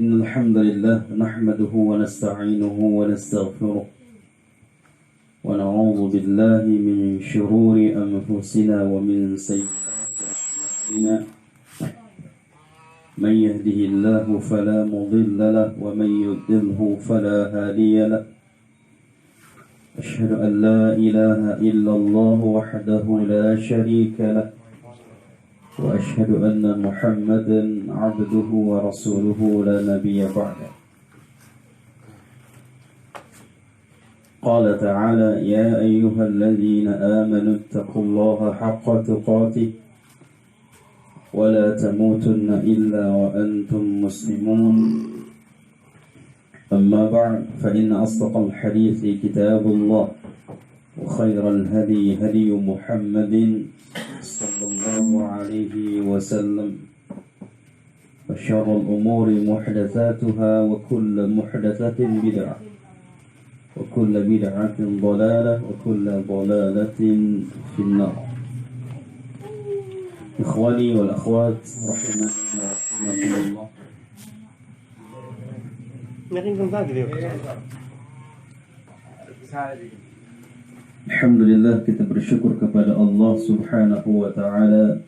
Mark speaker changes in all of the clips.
Speaker 1: إن الحمد لله نحمده ونستعينه ونستغفره ونعوذ بالله من شرور أنفسنا ومن سيئات أعمالنا من يهده الله فلا مضل له ومن يضلله فلا هادي له أشهد أن لا إله إلا الله وحده لا شريك له وأشهد أن محمدا عبده ورسوله لا نبي بعده قال تعالى يا أيها الذين آمنوا اتقوا الله حق تقاته ولا تموتن إلا وأنتم مسلمون أما بعد فإن أصدق الحديث كتاب الله وخير الهدي هدي محمد صلى الله عليه وسلم وشر الأمور محدثاتها وكل محدثة بدعة وكل بدعة ضلالة وكل ضلالة في النار إخواني والأخوات رحمة الله Alhamdulillah, kita bersyukur kepada Allah Subhanahu wa Ta'ala,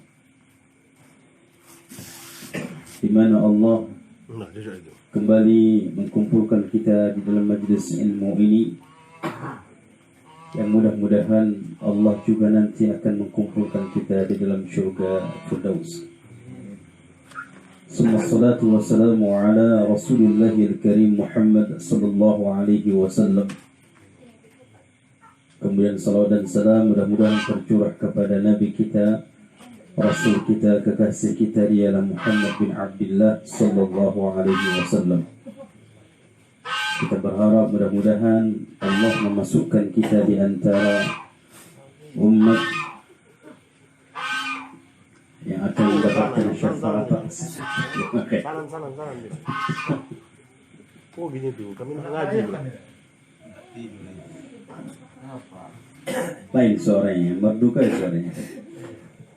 Speaker 1: di mana Allah kembali mengkumpulkan kita di dalam majlis ilmu ini, yang mudah-mudahan Allah juga nanti akan mengkumpulkan kita di dalam syurga Firdaus. Salatu wassalamu ala Rasulillahil Karim Muhammad sallallahu alaihi wasallam. Kemudian salawat dan salam mudah-mudahan tercurah kepada Nabi kita, Rasul kita, kekasih kita, dialah Muhammad bin Abdullah sallallahu alaihi wasallam. Kita berharap mudah-mudahan Allah memasukkan kita di antara umat yang akan mendapatkan syafaat. Okay.
Speaker 2: Salam. Oh gini tuh, kami ngaji.
Speaker 1: Lain suaranya, merduka suaranya,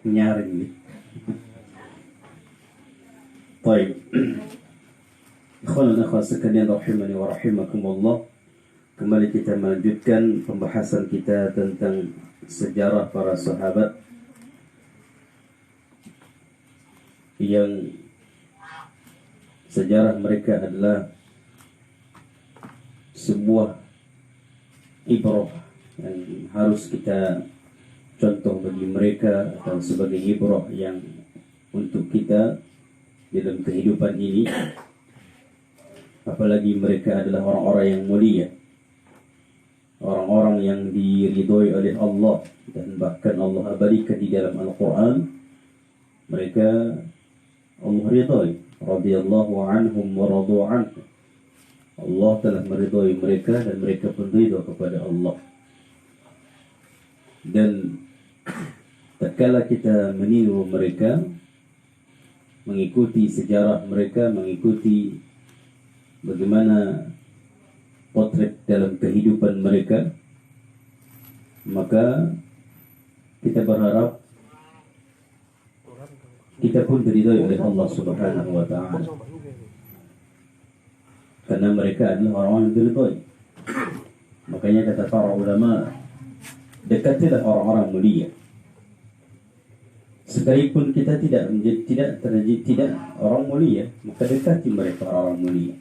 Speaker 1: nyaring nih. Baik, ikhwan dan akhwat sekalian rahimani wa rahimakumullah. Kembali kita melanjutkan pembahasan kita tentang sejarah para sahabat yang sejarah mereka adalah sebuah ibrah yang harus kita contoh bagi mereka atau sebagai ibrah yang untuk kita dalam kehidupan ini, apalagi mereka adalah orang-orang yang mulia, orang-orang yang diridhoi oleh Allah, dan bahkan Allah abadikan di dalam Al-Quran mereka Allah ridhoi, radhiyallahu anhum wa radu anhu. Allah telah meridhoi mereka dan mereka pun ridha kepada Allah. Dan tatkala kita meniru mereka, mengikuti sejarah mereka, mengikuti bagaimana potret dalam kehidupan mereka, maka kita berharap kita pun diridhai oleh Allah Subhanahu wa Ta'ala, karena mereka adalah orang-orang yang diridhai. Makanya kata para ulama, dekatilah orang-orang mulia. Sekalipun kita tidak orang mulia, maka dekati mereka orang mulia.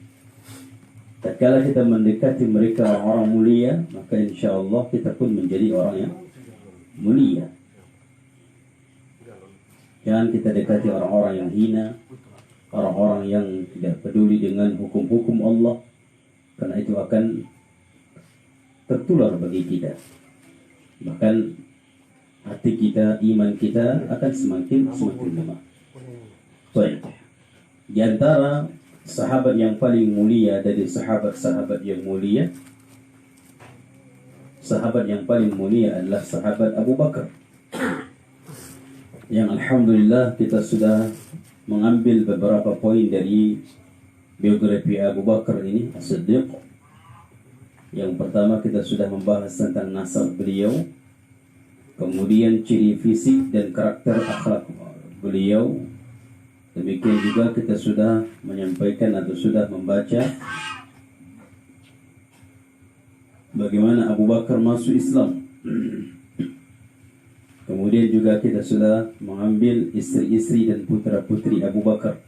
Speaker 1: Tatkala kita mendekati mereka orang mulia, maka insya-Allah kita pun menjadi orang yang mulia. Jangan kita dekati orang-orang yang hina, orang-orang yang tidak peduli dengan hukum-hukum Allah, karena itu akan tertular bagi kita. Bahkan hati kita, iman kita akan semakin lemah. Baik. Di antara sahabat yang paling mulia dari sahabat-sahabat yang mulia, sahabat yang paling mulia adalah sahabat Abu Bakar, yang alhamdulillah kita sudah mengambil beberapa poin dari biografi Abu Bakar ini As-Siddiq. Yang pertama kita sudah membahas tentang nasab beliau, kemudian ciri fisik dan karakter akhlak beliau, Demikian juga kita sudah menyampaikan atau sudah membaca bagaimana Abu Bakar masuk Islam. Kemudian juga kita sudah mengambil istri-istri dan putra-putri Abu Bakar.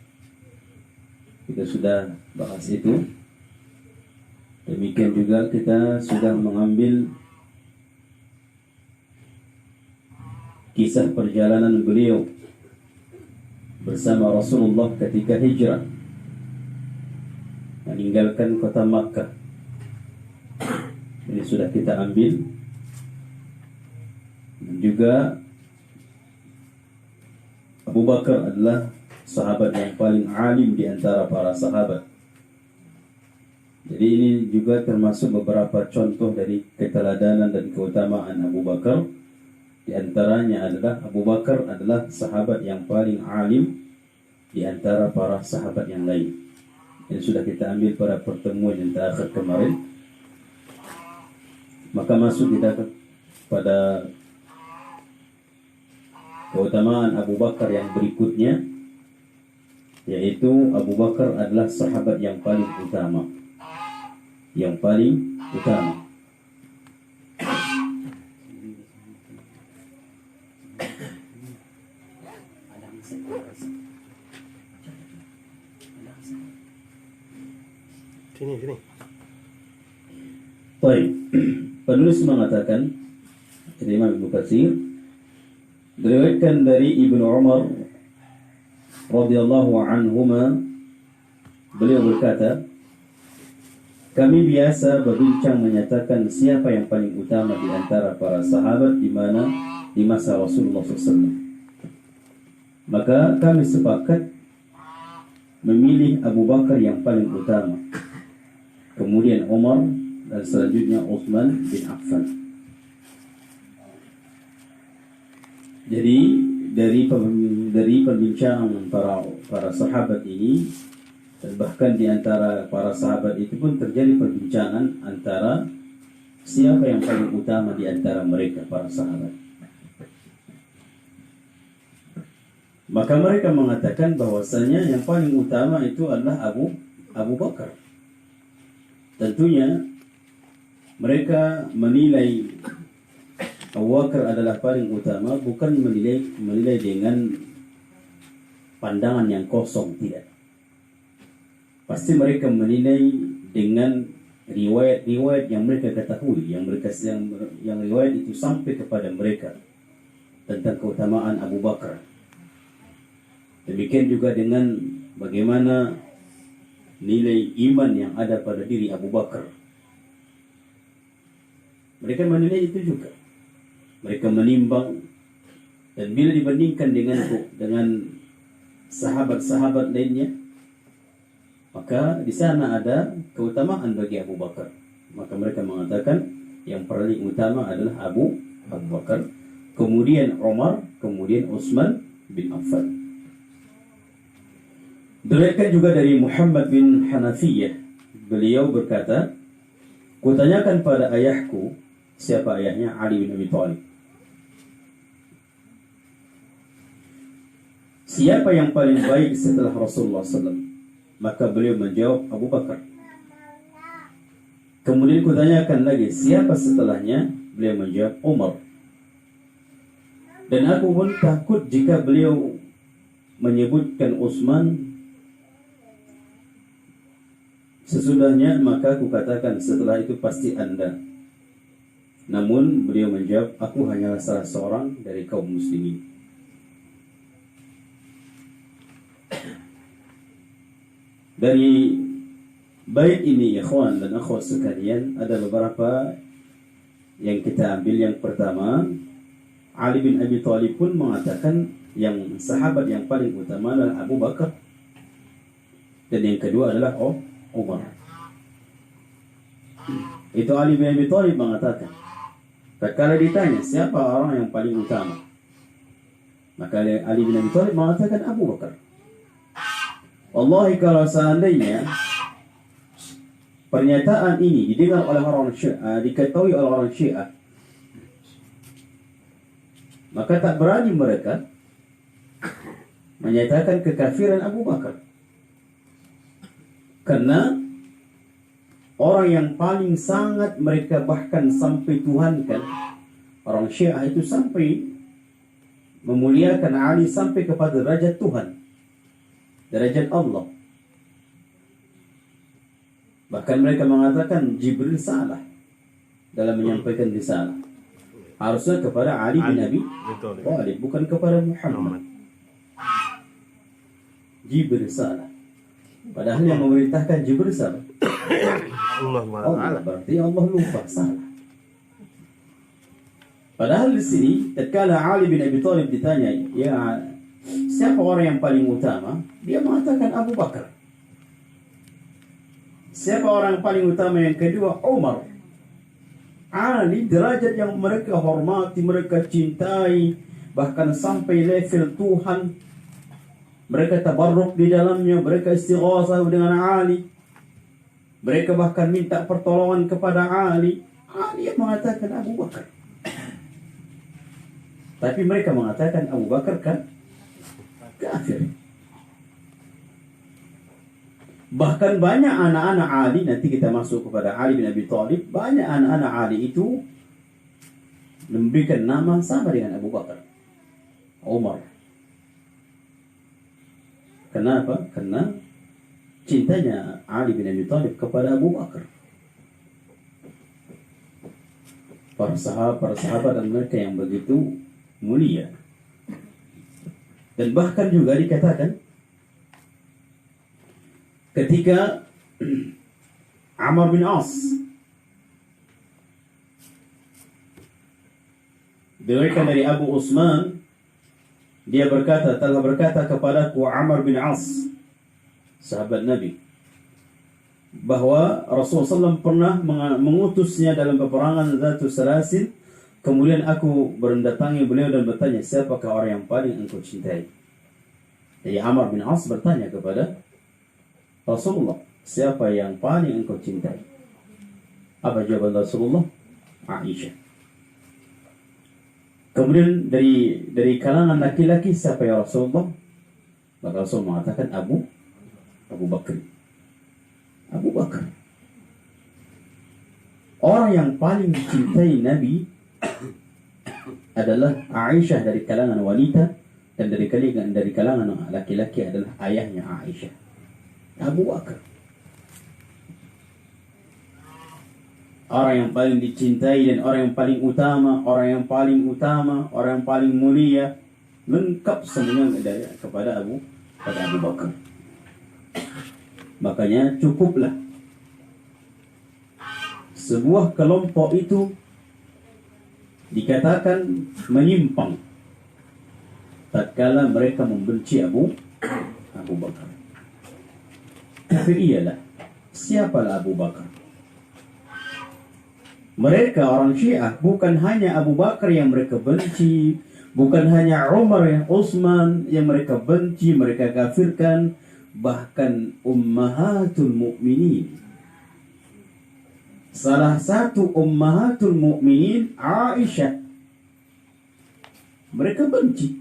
Speaker 1: Kita sudah bahas itu. Demikian juga kita sudah mengambil kisah perjalanan beliau bersama Rasulullah ketika hijrah meninggalkan kota Makkah. Ini sudah kita ambil. Dan juga Abu Bakar adalah sahabat yang paling alim di antara para sahabat. Jadi ini juga termasuk beberapa contoh dari keteladanan dan keutamaan Abu Bakar. Di antaranya adalah Abu Bakar adalah sahabat yang paling alim di antara para sahabat yang lain. Ini sudah kita ambil pada pertemuan yang terakhir kemarin. Maka masuk kita pada keutamaan Abu Bakar yang berikutnya, yaitu Abu Bakar adalah sahabat yang paling utama. Yang paling utama.
Speaker 2: Sini.
Speaker 1: Baik. Penulis mengatakan, Imam Ibnu Katsir, diriwayatkan dari Ibnu Umar radhiyallahu anhuma, beliau berkata, kami biasa berbincang menyatakan siapa yang paling utama di antara para sahabat di masa Rasulullah SAW. Maka kami sepakat memilih Abu Bakar yang paling utama, kemudian Umar, dan selanjutnya Utsman bin Affan. Jadi dari perbincangan para sahabat ini, dan bahkan di antara para sahabat itu pun terjadi perbincangan antara siapa yang paling utama di antara mereka para sahabat. Maka mereka mengatakan bahwasanya yang paling utama itu adalah Abu Bakar. Tentunya mereka menilai Abu Bakar adalah paling utama bukan menilai dengan pandangan yang kosong, tidak. Pasti mereka menilai dengan riwayat-riwayat yang mereka ketahui, yang riwayat itu sampai kepada mereka tentang keutamaan Abu Bakar. Demikian juga dengan bagaimana nilai iman yang ada pada diri Abu Bakar. Mereka menilai itu juga. Mereka menimbang, dan bila dibandingkan dengan sahabat-sahabat lainnya, maka di sana ada keutamaan bagi Abu Bakar. Maka mereka mengatakan yang paling utama adalah Abu Bakar, kemudian Umar, kemudian Utsman bin Affan. Diriwayatkan juga dari Muhammad bin Hanafiyah, beliau berkata, kutanyakan pada ayahku, siapa ayahnya? Ali bin Abi Thalib, siapa yang paling baik setelah Rasulullah SAW? Maka beliau menjawab Abu Bakar. Kemudian kutanyakan lagi, siapa setelahnya? Beliau menjawab Umar. Dan aku pun takut jika beliau menyebutkan Utsman sesudahnya, maka aku katakan setelah itu pasti Anda. Namun beliau menjawab, aku hanyalah salah seorang dari kaum muslimin. Dari bait ini, ikhwan dan akhwat sekalian, ada beberapa yang kita ambil. Yang pertama, Ali bin Abi Thalib pun mengatakan yang sahabat yang paling utama adalah Abu Bakar, dan yang kedua adalah Umar. Itu Ali bin Abi Thalib mengatakan. Tatkala ditanya siapa orang yang paling utama, maka Ali bin Abi Thalib mengatakan Abu Bakar. Wallahi, kalau seandainya pernyataan ini didengar oleh orang Syiah, diketahui oleh orang Syiah, maka tak berani mereka menyatakan kekafiran Abu Bakar. Karena orang yang paling sangat mereka bahkan sampai tuhankan, orang Syiah itu sampai memuliakan Ali sampai kepada derajat Tuhan, derajat Allah. Bahkan mereka mengatakan Jibril salah dalam menyampaikan risalah. Harusnya kepada Ali bin Abi Thalib, bukan kepada Muhammad. Jibril salah. Padahal yang memerintahkan Jibril salah. Allah, berarti Allah lupa, salah. Padahal di sini tatkala Ali bin Abi Thalib ditanya, ya siapa orang yang paling utama? Dia mengatakan Abu Bakar. Siapa orang yang paling utama yang kedua? Umar. Ali derajat yang mereka hormati, mereka cintai, bahkan sampai level Tuhan. Mereka tabarruk di dalamnya, mereka istighasah dengan Ali. Mereka bahkan minta pertolongan kepada Ali. Ali yang mengatakan Abu Bakar. Tapi mereka mengatakan Abu Bakar kan kafir. Bahkan banyak anak-anak Ali, nanti kita masuk kepada Ali bin Abi Thalib, banyak anak-anak Ali itu memberikan nama sama dengan Abu Bakar, Umar. Kenapa? Karena cintanya Ali bin Abi Thalib kepada Abu Bakar. Para sahabat dan mereka yang begitu mulia. Dan bahkan juga dikatakan ketika Amr bin As diriwayatkan dari Abu Utsman, dia telah berkata kepadaku Amr bin As, sahabat Nabi, bahwa Rasulullah SAW pernah mengutusnya dalam peperangan Zatul Salasil. Kemudian aku mendatangi beliau dan bertanya, siapakah orang yang paling engkau cintai? Jadi Amr bin As bertanya kepada Rasulullah, siapa yang paling engkau cintai? Apa jawaban Rasulullah? Aisyah. Kemudian dari kalangan laki-laki, siapa ya Rasulullah? Maka Rasul mengatakan Abu Bakar. Abu Bakar. Orang yang paling dicintai Nabi adalah Aisyah dari kalangan wanita, dan dari kalangan laki-laki adalah ayahnya Aisyah, Abu Bakar. Orang yang paling dicintai dan orang yang paling utama, orang yang paling mulia, lengkap semuanya kepada Abu Bakar. Makanya cukuplah sebuah kelompok itu dikatakan menyimpang tatkala mereka membenci Abu Bakar. Tapi ialah, siapalah Abu Bakar? Mereka orang Syiah bukan hanya Abu Bakar yang mereka benci, bukan hanya Umar yang Utsman yang mereka benci, mereka kafirkan, bahkan ummahatul mukminin. Salah satu ummahatul mukminin Aisyah mereka benci.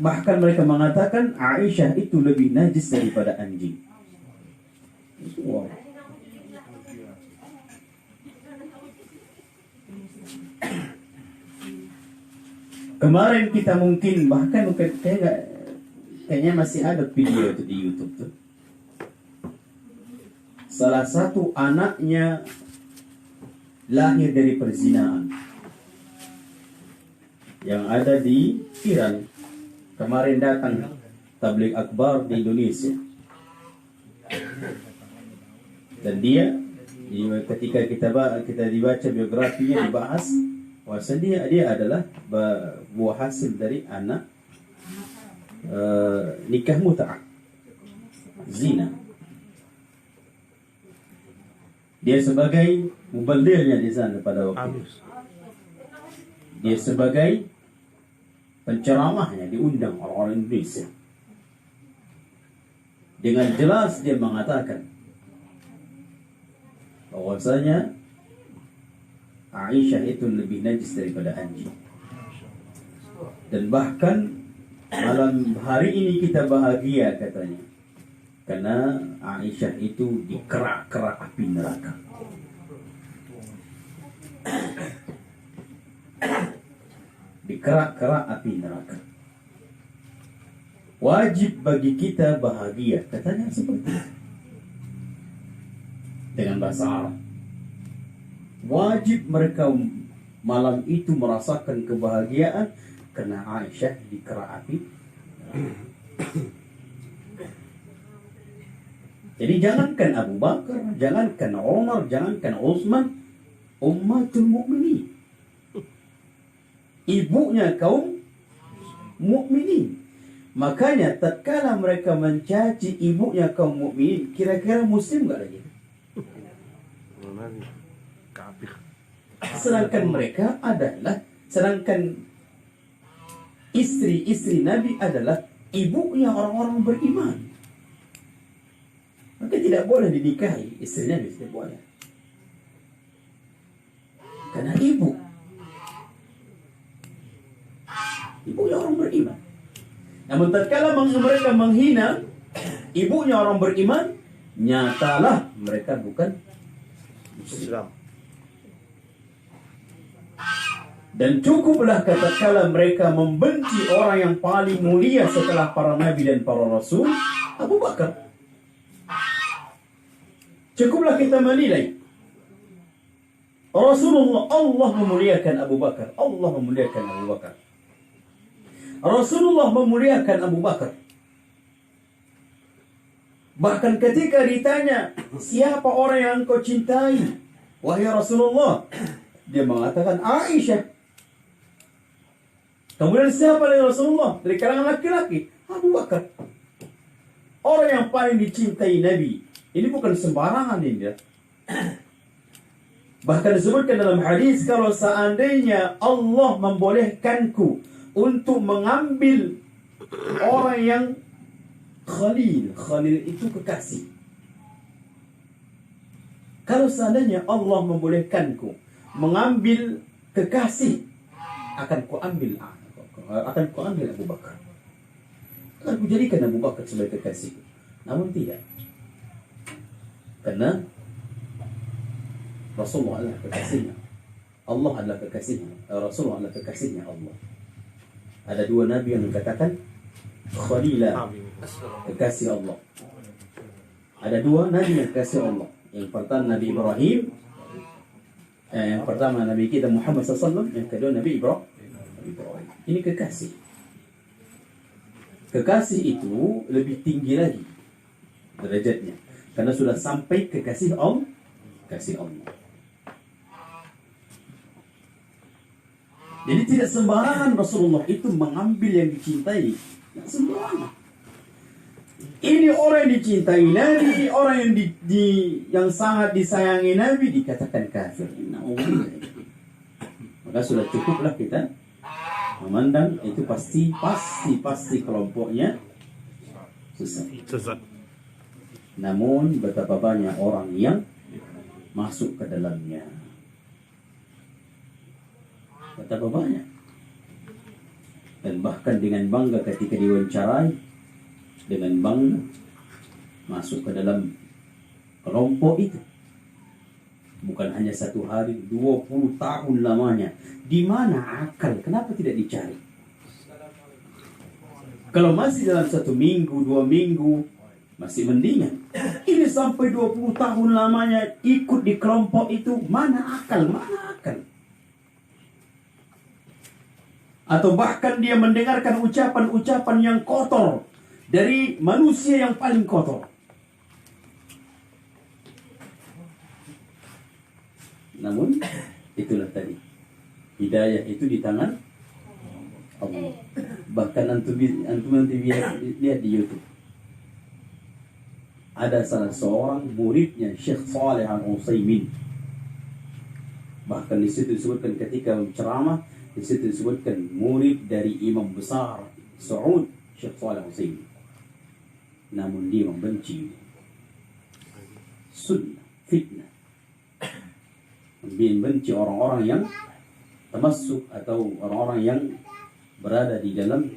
Speaker 1: Bahkan mereka mengatakan Aisyah itu lebih najis daripada anjing. Wow. Kemarin kita mungkin kayaknya masih ada video itu di YouTube tuh. Salah satu anaknya lahir dari perzinahan yang ada di Iran. Kemarin datang tabligh akbar di Indonesia. Dan dia ketika kita dibaca biografinya, dibahas bahwasanya dia adalah buah hasil dari anak nikah mut'ah, zina. Dia sebagai muballighnya di sana pada waktu itu. Dia sebagai penceramahnya diundang orang-orang Indonesia. Dengan jelas dia mengatakan bahwasanya Aisyah itu lebih najis daripada anjing. Dan bahkan malam hari ini kita bahagia katanya, karena Aisyah itu dikerak-kerak api neraka. Dikerak-kerak api neraka. Wajib bagi kita bahagia, katanya seperti itu. Dengan bahasa Arab. Wajib mereka malam itu merasakan kebahagiaan karena Aisyah dikerak api. Jadi jangankan Abu Bakar, jangankan Umar, jangankan Utsman, ummatul mukminin. Ibunya kaum mukminin. Makanya tatkala mereka mencaci ibunya kaum mukminin, kira-kira muslim enggak lagi?
Speaker 2: Kafir.
Speaker 1: Sedangkan istri-istri Nabi adalah ibunya orang-orang beriman. Maka tidak boleh dinikahi istri Nabi, tidak boleh. Karena ibunya orang beriman. Namun tatkala mereka menghina ibunya orang beriman, nyatalah mereka bukan
Speaker 2: Islam.
Speaker 1: Dan cukuplah tatkala mereka membenci orang yang paling mulia setelah para nabi dan para rasul, Abu Bakar. Cukuplah kita menilai Rasulullah, Allah memuliakan Abu Bakar. Allah memuliakan Abu Bakar. Rasulullah memuliakan Abu Bakar. Bahkan ketika ditanya, siapa orang yang engkau cintai, wahai Rasulullah? Dia mengatakan Aisyah. Kemudian siapa lagi Rasulullah? Dari kalangan laki-laki, Abu Bakar. Orang yang paling dicintai Nabi. Ini bukan sembarangan ini ya. Bahkan disebutkan dalam hadis, kalau seandainya Allah membolehkanku untuk mengambil orang yang Khalil itu kekasih. Kalau seandainya Allah membolehkanku mengambil kekasih, akan kuambil Abu Bakar. Akan kujadikan Abu Bakar sebagai kekasih. Namun tidak. Karena Rasulullah adalah kekasihnya. Allah adalah kekasihnya. Rasulullah adalah kekasihnya Allah. Ada dua nabi yang mengatakan Khalilah, kekasih Allah. Ada dua nabi yang kekasih Allah. Yang pertama Nabi Ibrahim, yang pertama Nabi kita Muhammad SAW, yang kedua Nabi Ibrahim. Ini kekasih. Kekasih itu lebih tinggi lagi derajatnya, karena sudah sampai kekasih Allah. Jadi tidak sembarangan Rasulullah itu mengambil yang dicintai. Tidak sembarangan. Ini orang yang dicintai Nabi, orang yang yang sangat disayangi Nabi dikatakan kafir. Maka sudah cukuplah kita memandang itu pasti kelompoknya sesat. Namun betapa banyak orang yang masuk ke dalamnya. Betapa banyak. Dan bahkan dengan bangga ketika diwawancarai, dengan bangga masuk ke dalam kelompok itu. Bukan hanya 1 hari, 20 tahun lamanya. Di mana akal? Kenapa tidak dicari? Kalau masih dalam 1 minggu, 2 minggu, masih mendingan. Ini sampai 20 tahun lamanya ikut di kelompok itu. Mana akal? Atau bahkan dia mendengarkan ucapan-ucapan yang kotor dari manusia yang paling kotor. Namun itulah tadi, hidayah itu di tangan Allah. Bahkan antum nanti lihat di YouTube, ada salah seorang muridnya Syekh Shalih Al-Utsaimin. Bahkan di situ disebutkan ketika ceramah, di situ disebutkan murid dari imam besar Saud, Syekh Shalih Al-Utsaimin. Namun dia membenci sunnah, fitnah. Dia membenci orang-orang yang termasuk atau orang-orang yang berada di dalam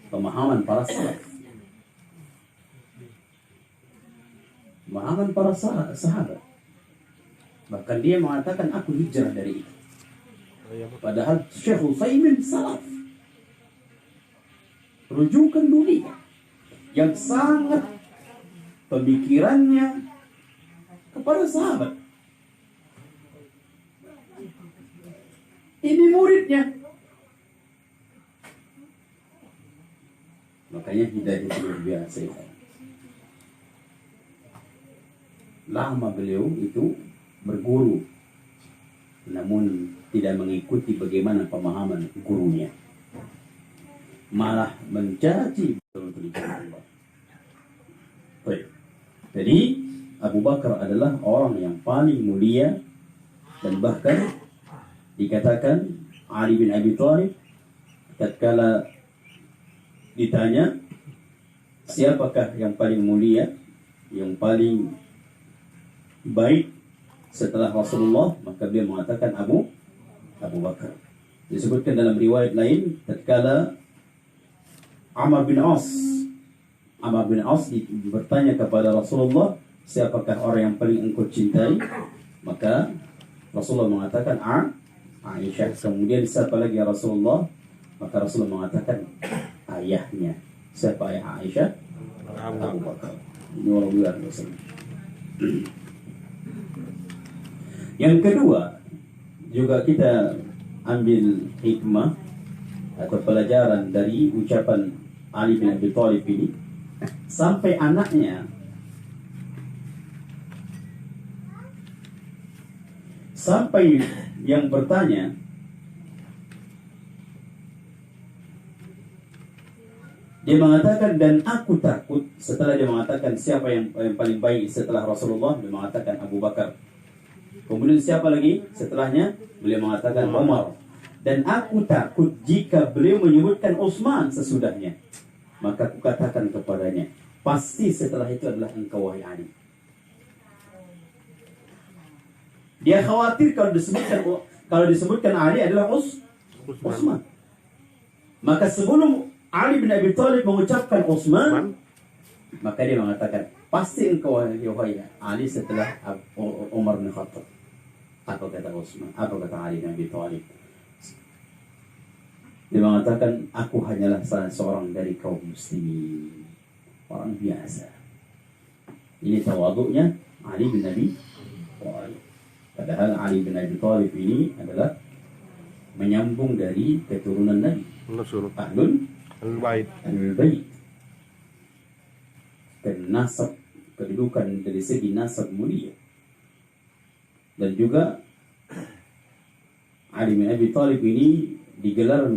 Speaker 1: pemahaman para salaf. Pemahaman para sahabat. Bahkan dia mengatakan aku hijrah dari itu. Padahal Syekh Utsaimin salaf. Rujukan dunia yang sangat pemikirannya kepada sahabat. Ini muridnya. Makanya hidayah itu luar biasa. Lama beliau itu berguru, namun tidak mengikuti bagaimana pemahaman gurunya, malah mencaci betul-betul Allah. Baik. Jadi Abu Bakar adalah orang yang paling mulia, dan bahkan dikatakan Ali bin Abi Thalib tatkala ditanya siapakah yang paling mulia, yang paling baik setelah Rasulullah, maka dia mengatakan Abu Bakar. Disebutkan dalam riwayat lain tatkala Amr bin As bertanya kepada Rasulullah, siapakah orang yang paling engkau cintai? Maka Rasulullah mengatakan Aisyah. Kemudian siapa lagi ya Rasulullah? Maka Rasulullah mengatakan ayahnya. Siapa ayah Aisyah? Abu Bakar. Ini orang luar biasa. Yang kedua, juga kita ambil hikmah atau pelajaran dari ucapan Ali bin Abi Thalib ini, sampai anaknya sampai yang bertanya, dia mengatakan dan aku takut, setelah dia mengatakan siapa yang paling baik setelah Rasulullah, dia mengatakan Abu Bakar. Kemudian siapa lagi setelahnya? Beliau mengatakan Umar. Dan aku takut jika beliau menyebutkan Utsman sesudahnya, maka aku katakan kepadanya, pasti setelah itu adalah engkau wahai Ali. Dia khawatir kalau disebutkan Ali adalah Utsman. Maka sebelum Ali bin Abi Thalib mengucapkan Utsman, maka dia mengatakan pasti engkau wahai Ali setelah Umar bin Khattab. Apa kata Utsman? Apa kata Ali bin Abi Thalib? Dia mengatakan aku hanyalah salah seorang dari kaum muslimin, orang biasa. Ini tawaduknya Ali bin Abi Thalib. Padahal Ali bin Abi Thalib ini adalah menyambung dari keturunan Nabi. Ahlul Bait. Dan nasab, kedudukan dari segi nasab mulia. Dan juga Ali bin Abi Thalib ini digelar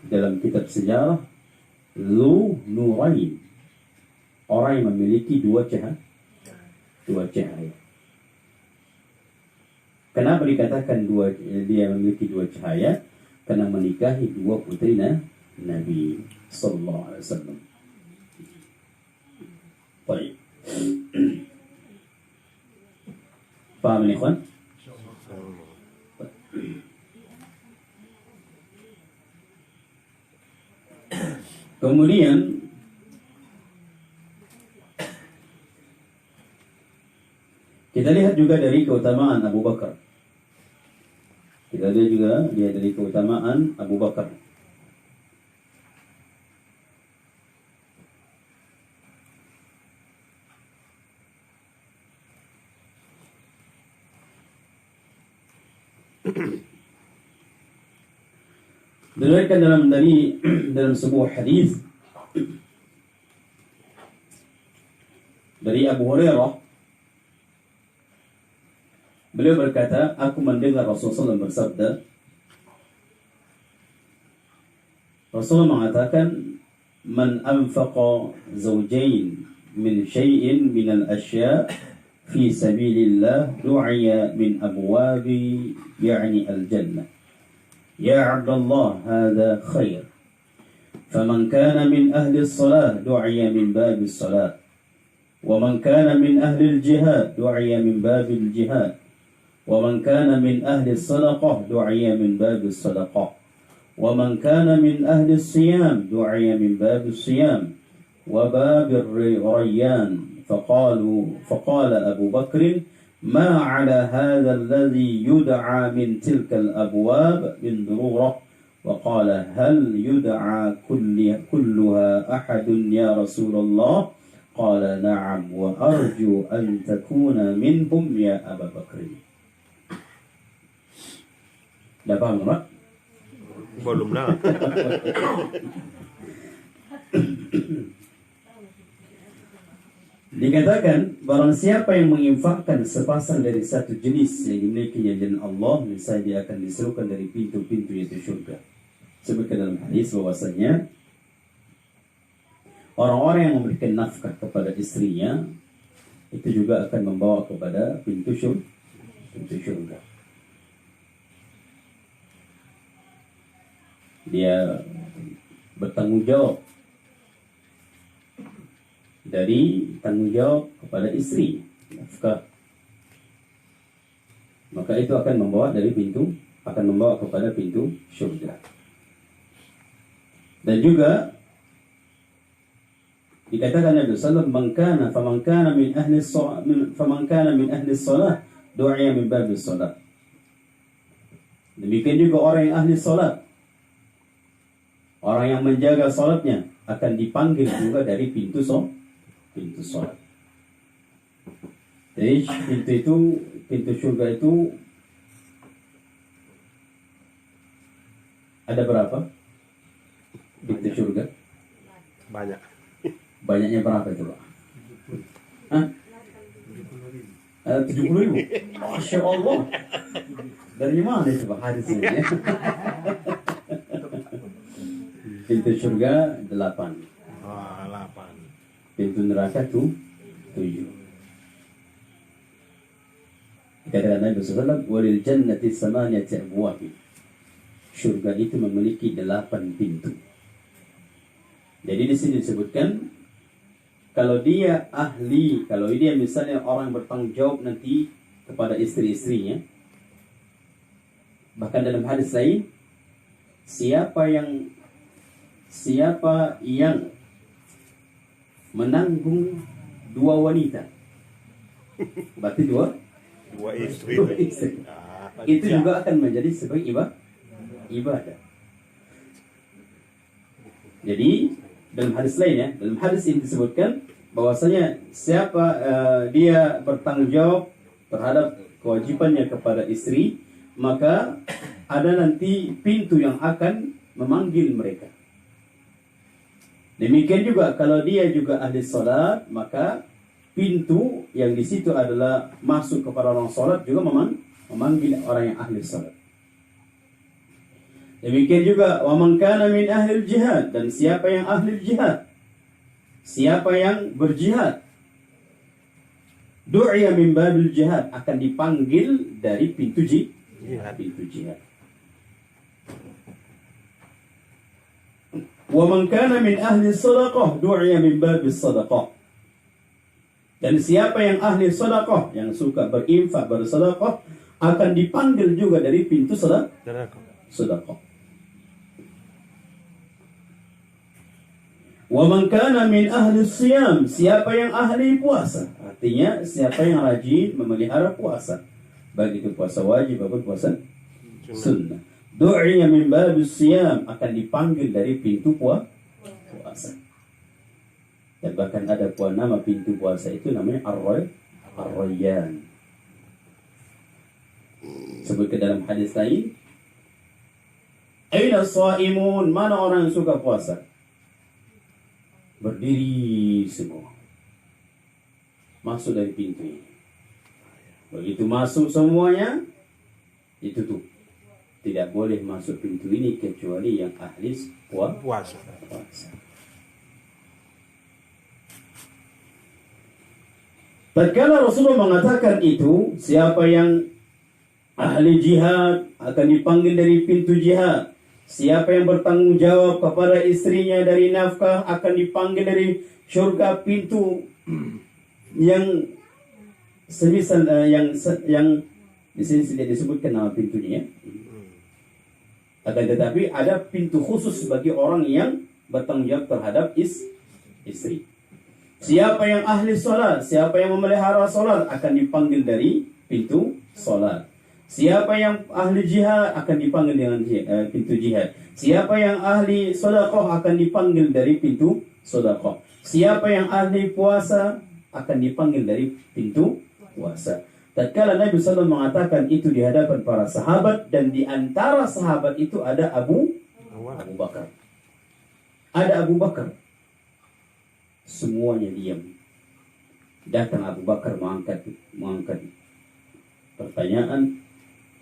Speaker 1: dalam kitab sejarah Lu Nurain, orang yang memiliki dua cahaya. Kenapa dikatakan dia memiliki dua cahaya? Karena menikahi dua putri Nabi Sallallahu Alaihi Wasallam. Baik. Paham ini, kawan? Kemudian kita lihat juga dari keutamaan Abu Bakar. Kita lihat juga dari keutamaan Abu Bakar. Diriwayatkan dalam sebuah hadis dari Abu Hurairah, beliau berkata, aku mendengar Rasulullah SAW bersabda, Rasulullah mengatakan, man anfaqa zawjain min syai'in min al-asya' fi sabilillah du'iya min abwabi ya'ni al-jannah. يا عبد الله هذا خير فمن كان من أهل الصلاة دعي من باب الصلاة ومن كان من أهل الجهاد دعي من باب الجهاد ومن كان من أهل الصدقة دعي من باب الصدقة ومن كان من أهل الصيام دعي من باب الصيام وباب الريان فقال أبو بكر ما على هذا الذي يدعى من تلك الأبواب من ضرورة وقال هل يدعى كلها أحد يا رسول الله قال نعم وأرجو أن تكون منهم يا أبا بكر. Dah faham tak?
Speaker 2: Belum nak.
Speaker 1: Dikatakan barang siapa yang menginfakkan sepasang dari satu jenis yang dimilikinya jalan Allah, misalnya dia akan diserukan dari pintu-pintu yaitu syurga. Sebutkan dalam hadis bahwasanya orang-orang yang memberikan nafkah kepada istrinya itu juga akan membawa kepada pintu syurga. Dia bertanggung jawab dari tanggung jawab kepada istri nafkah, maka itu akan membawa kepada pintu syurga. Dan juga dikatakan Nabi sallallahu alaihi wasallam faman kana min ahli shalah du'a min babi shalah. Demikian juga orang yang ahli salat, orang yang menjaga salatnya akan dipanggil juga dari pintu salat. Jadi pintu syurga itu ada berapa? Pintu syurga?
Speaker 2: Banyak.
Speaker 1: Banyaknya berapa itu, Pak? Hah? 70.000. Masya Allah. Dari mana itu, Pak, hadisnya? Pintu syurga 8.
Speaker 2: 8.
Speaker 1: Pintu neraka itu 7. Kata Nabi SAW, walil jannati samaniyati abwab. Syurga itu memiliki 8 pintu. Jadi di sini disebutkan kalau dia misalnya orang bertanggung jawab nanti kepada istri-istrinya, bahkan dalam hadis lain, siapa yang menanggung 2 wanita, berarti dua istri. Itu juga akan menjadi sebagai ibadah. Jadi dalam hadis lain ya, dalam hadis ini disebutkan bahwasanya siapa dia bertanggung jawab terhadap kewajibannya kepada istri, maka ada nanti pintu yang akan memanggil mereka. Demikian juga kalau dia juga ahli salat, maka pintu yang di situ adalah masuk kepada orang salat juga memanggil orang yang ahli salat. Demikian juga wa man kana min ahli jihad, dan siapa yang ahli jihad, siapa yang berjihad, du'a min babil jihad, akan dipanggil dari pintu jihad. Wa man kana min ahli sadaqah du'a min babis sadaqah. Dan siapa yang ahli sedekah, yang suka berinfak, bersedekah, akan dipanggil juga dari pintu sedekah. Wa man kana min ahli siyam, siapa yang ahli puasa, artinya siapa yang rajin memelihara puasa, baik itu puasa wajib maupun puasa sunnah. Du'a min babis siyam, akan dipanggil dari pintu puasa. Dan bahkan ada nama pintu puasa itu namanya Ar-Rayyan. Sebut ke dalam hadis lain, aina shaimun, mana orang yang suka puasa? Berdiri semua. Masuk dari pintu ini. Begitu masuk semuanya, itu tuh. Tidak boleh masuk pintu ini kecuali yang ahli puasa. Tatkala Rasulullah mengatakan itu, siapa yang ahli jihad akan dipanggil dari pintu jihad. Siapa yang bertanggung jawab kepada istrinya dari nafkah akan dipanggil dari syurga, pintu yang semisal yang di sini tidak disebutkan nama pintunya. Akan tetapi ada pintu khusus bagi orang yang bertanggung jawab terhadap istri. Siapa yang ahli solat, siapa yang memelihara solat akan dipanggil dari pintu solat. Siapa yang ahli jihad akan dipanggil dengan pintu jihad. Siapa yang ahli sedekah akan dipanggil dari pintu sedekah. Siapa yang ahli puasa akan dipanggil dari pintu puasa. Tatkala Nabi SAW mengatakan itu di hadapan para sahabat, dan di antara sahabat itu ada Abu Bakar. Ada Abu Bakar. Semuanya diam. Datang Abu Bakar mengangkat pertanyaan.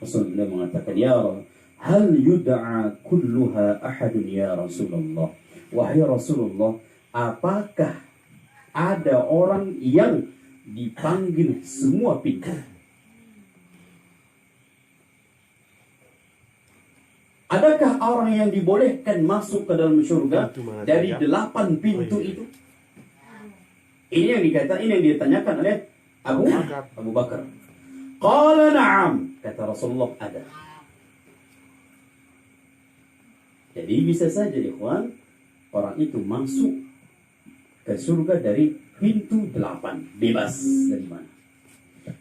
Speaker 1: Rasulullah mengatakan, ya Allah, hal yud'a kulluha ahadun ya Rasulullah. Wahai Rasulullah, apakah ada orang yang dipanggil semua pintu? Adakah orang yang dibolehkan masuk ke dalam surga dari 8 pintu itu? Ini yang ditanyakan oleh Abu Bakar. Qala na'am, kata Rasulullah, ada. Jadi bisa saja ikhwan, orang itu masuk ke surga dari pintu 8, bebas dari mana.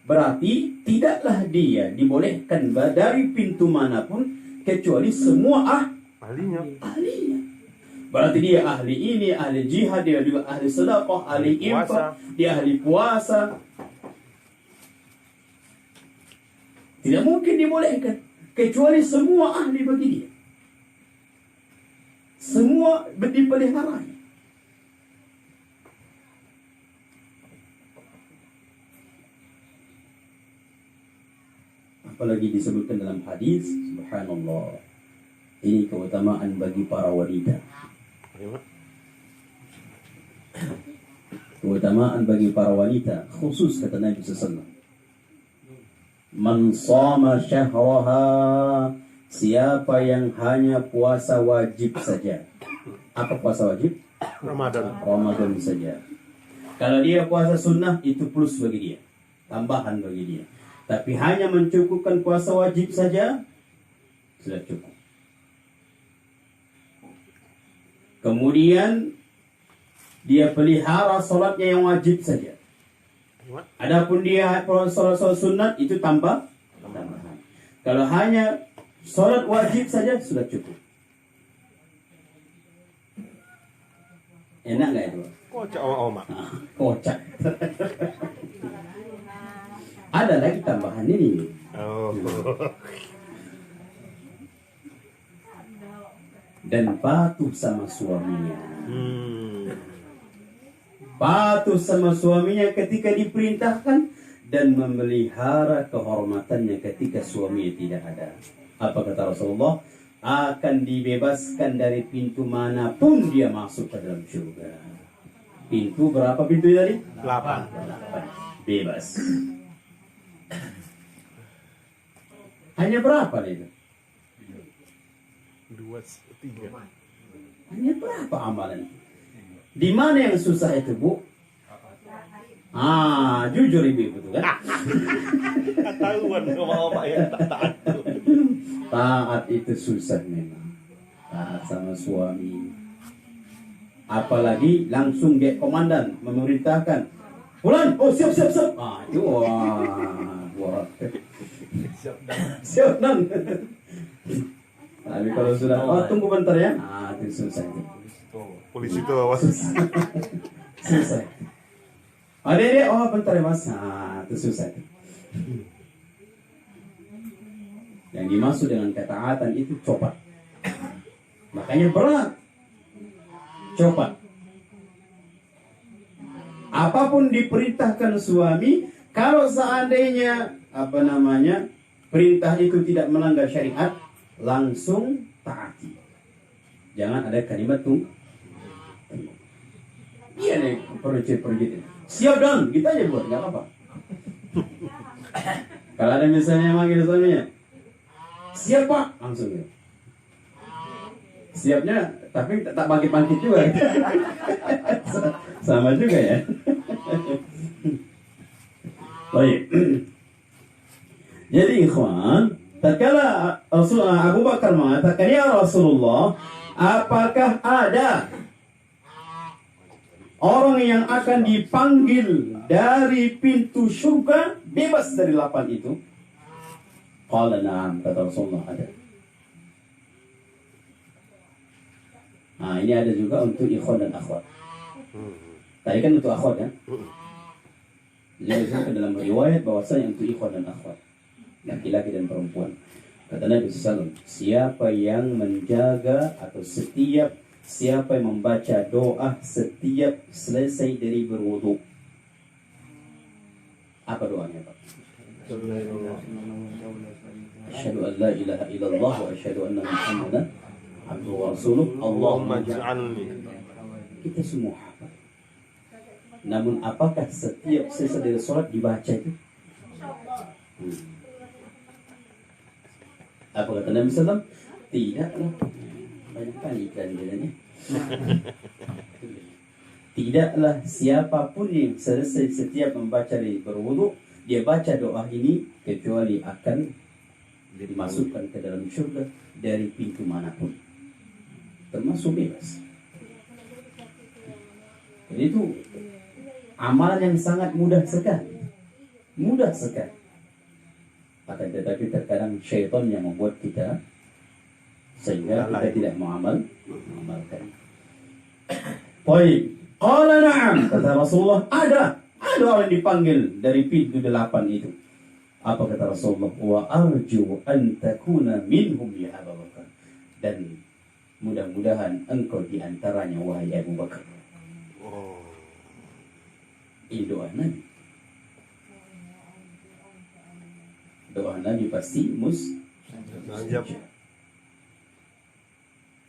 Speaker 1: Berarti tidaklah dia dibolehkan dari pintu manapun kecuali semua ahlinya. Berarti dia ahli ini, ahli jihad, dia juga ahli sedekah, ahli infak, dia ahli puasa. Tidak mungkin dibolehkan kecuali semua ahli bagi dia. Semua dipeliharanya. Apalagi disebutkan dalam hadis, subhanallah, ini keutamaan bagi para wanita. Keutamaan bagi para wanita, khusus kata Nabi SAW. Man shama syahraha, siapa yang hanya puasa wajib saja. Apa puasa wajib? Ramadan saja. Kalau dia puasa sunnah, itu plus bagi dia, tambahan bagi dia. Tapi hanya mencukupkan puasa wajib saja, sudah cukup. Kemudian dia pelihara solatnya yang wajib saja. Adapun dia solat sunat, itu tambahan. Kalau hanya solat wajib saja, sudah cukup. Enak nggak itu?
Speaker 2: Kocak oma.
Speaker 1: Kocak. Ada lagi tambahan ini.
Speaker 2: Oh.
Speaker 1: Dan patuh sama suaminya. Patuh sama suaminya ketika diperintahkan, dan memelihara kehormatannya ketika suaminya tidak ada. Apa kata Rasulullah? Akan dibebaskan dari pintu manapun dia masuk ke dalam surga. Pintu berapa pintu tadi? 8. Bebas. Hanya berapa itu?
Speaker 2: 2, 3.
Speaker 1: Hanya berapa amalan? Di mana yang susah itu, Bu? Jujur ibu itu kan?
Speaker 2: Ketahuan sama oma ya, taat.
Speaker 1: Taat itu susah memang. Taat sama suami. Apalagi langsung dia komandan memerintahkan, Fulan, oh siap. Itu wah. Siap dan. Tapi kalau sudah, tunggu bentar ya. Itu susah itu.
Speaker 2: Polisi itu awas.
Speaker 1: Susah. Adek, bentar ya mas. Itu susah. Yang dimaksud dengan ketaatan itu copat. Makanya berat. Copat. Apapun diperintahkan suami, kalau seandainya perintah itu tidak melanggar syariat, langsung taati. Jangan ada kalimat tunggu. Iya nih, perujit. Siap dong, kita aja buat, nggak apa-apa. Kalau ada misalnya manggil suaminya, siap pak, langsung ya. Siapnya, tapi tak bangkit juga. Sama juga ya. Baik. Jadi ikhwan, tatkala Abu Bakar mengatakan, ya Rasulullah, apakah ada orang yang akan dipanggil dari pintu surga bebas dari 8 itu? Qala na'am, kata Rasulullah, ada. Nah, ini ada juga untuk ikhwan dan akhwat. Tadi kan untuk akhwat ya. Jadi dalam riwayat bahwasanya untuk ikhwan dan akhwat, laki-laki dan perempuan. Kata Nabi SAW, siapa yang menjaga atau siapa yang membaca doa setiap selesai dari berwudu. Apa doanya, Pak? Asyhadu an la ilaha illallah wa asyhadu anna Muhammadan abduhu wa rasuluh. Allahumma ja'alni. Kita semua hafal. Namun apakah setiap selesai dari sholat dibaca itu? Apa kata Nabi SAW? Tidaklah. Banyak kali iklan jalannya. Tidaklah siapapun yang selesai setiap membaca dari berwudu, dia baca doa ini kecuali akan dimasukkan ke dalam syurga dari pintu manapun, termasuk bebas. Jadi itu amalan yang sangat mudah sekali. Mudah sekali. Akan tetapi terkadang syaitan yang membuat kita sehingga kita tidak mengamalkan. Baik. Qala na'am, kata Rasulullah, ada orang dipanggil dari pintu 8 itu. Apa kata Rasulullah? Wa arju an takuna minhum ya Abu Bakar. Dan mudah-mudahan engkau di antaranya wahai Abu Bakar. Ini doa Nabi. Doa Nabi pasti mustajab.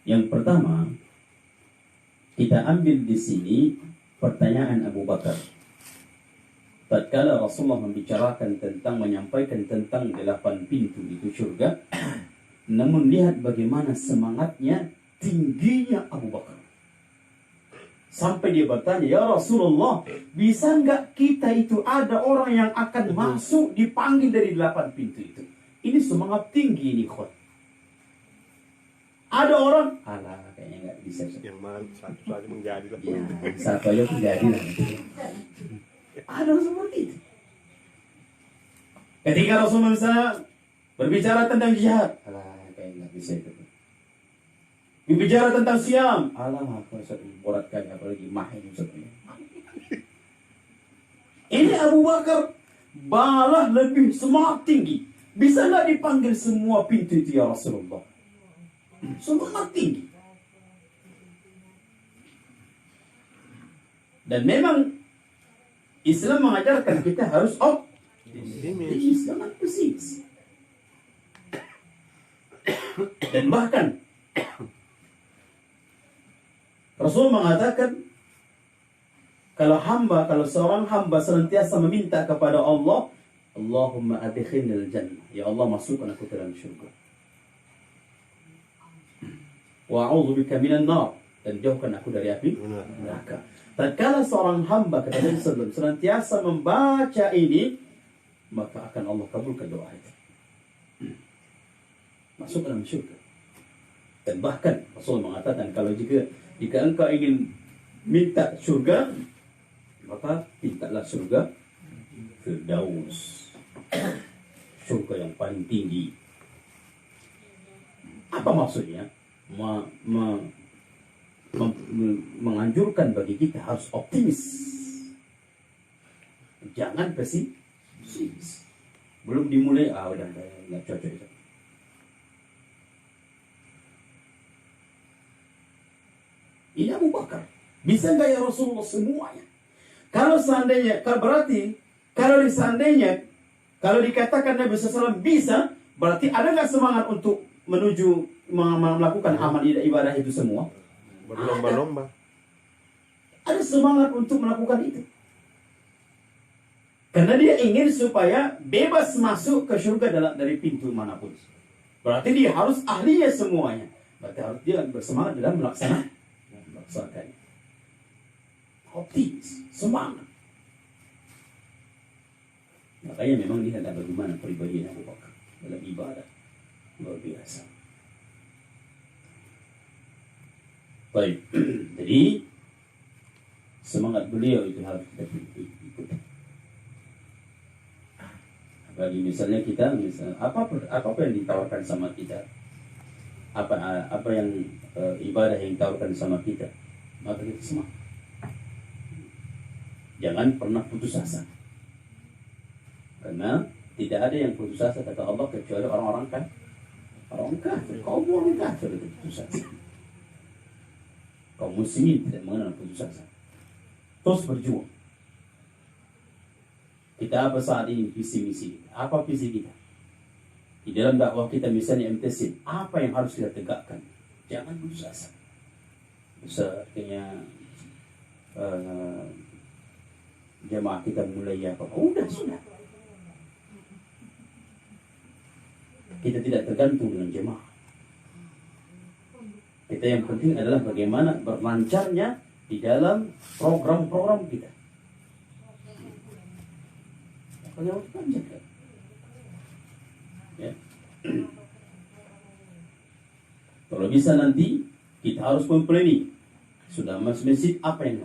Speaker 1: Yang pertama, kita ambil di sini pertanyaan Abu Bakar. Tatkala Rasulullah membicarakan tentang menyampaikan tentang 8 pintu itu surga, namun lihat bagaimana semangatnya, tingginya Abu Bakar. Sampai dia bertanya, ya Rasulullah, bisa enggak kita itu ada orang yang akan masuk dipanggil dari 8 pintu itu? Ini semangat tinggi ini, khot. Ada orang, alah kayaknya enggak bisa.
Speaker 2: Yang mana satu saja menjadi lah.
Speaker 1: Ya, satu aja pun jadi lah. Ada seperti itu. Ketika Rasulullah misalnya berbicara tentang jihad, alah kayaknya enggak bisa itu. Berbicara tentang siam, alah aku berat kali apalagi mahin sebenarnya. Ini Abu Bakar malah lebih semangat tinggi. Bisa nggak dipanggil semua pintu itu ya Rasulullah? Semangat tinggi. Dan memang Islam mengajarkan kita harus optimis, jangan pesimis. Dan bahkan Rasul mengatakan kalau seorang hamba senantiasa meminta kepada Allah, Allahumma adkhilnil jannah, ya Allah masukkan aku ke dalam syurga. Wa a'udzubika minan nar, dan jauhkan aku dari api neraka. Tatkala seorang hamba kata Nabi sallallahu senantiasa membaca ini, maka akan Allah kabulkan doa itu. Masuk ke dalam syurga. Dan bahkan Rasul mengatakan kalau jika engkau ingin minta surga, maka mintalah surga Firdaus, surga yang paling tinggi. Apa maksudnya? Menganjurkan bagi kita harus optimis, jangan pesimis. Belum dimulai, udah nggak cocok itu. Ini Abu Bakar. Bisa nggak ya Rasulullah semuanya? Kalau dikatakan Nabi SAW bisa, berarti ada nggak semangat untuk menuju melakukan amal ibadah itu semua?
Speaker 2: Berlomba-lomba.
Speaker 1: Ada semangat untuk melakukan itu. Karena dia ingin supaya bebas masuk ke surga dari pintu manapun. Berarti dia harus ahlinya semuanya. Berarti harus dia bersemangat dalam melaksanakan. Optimis, semangat. Makanya memang lihatlah bagaimana pribadi Abu Bakar dalam ibadah. luar biasa. Baik, jadi semangat beliau itu harus kita ikuti. Bagi misalnya apa yang ditawarkan sama kita, apa yang ibadah yang ditawarkan sama kita, maka kita semangat. Jangan pernah putus asa, karena tidak ada yang putus asa kata Allah kecuali orang-orang kafir, kaum orang kafir itu putus asa. Kaum muslimin tidak mengenal putus asa. Terus berjuang. Kita apa saat ini visi-misi kita? Apa visi kita? Di dalam dakwah kita misalnya MTC, apa yang harus kita tegakkan? Jangan putus asa. Artinya jemaah kita mulai apa? Sudah. Kita tidak tergantung dengan jemaah. Kita yang penting adalah bagaimana berlancarnya di dalam program-program kita. Ya. Kalau bisa nanti kita harus mempelajari sudah masjid apa yang